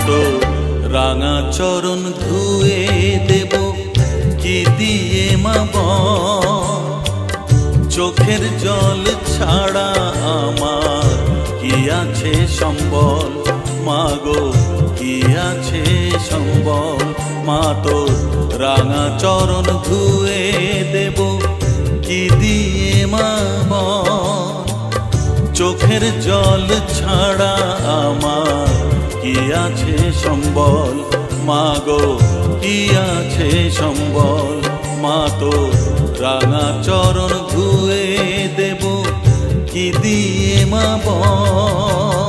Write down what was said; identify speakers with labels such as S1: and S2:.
S1: তো রাঙা চরণ ধুয়ে দেব কি দিয়ে মা বল। চোখের জল ছাড়া আমার কি আছে সম্বল, মাগো কি আছে সম্বল। মা তো রাঙা চরণ ধুয়ে দেব কি দিয়ে মা বল। চোখের জল ছাড়া আমার কি আছে সম্বল, মাগো কি আছে সম্বল। মা তো রাঙা চরণ ধুয়ে দেব কি দিয়ে মা বল।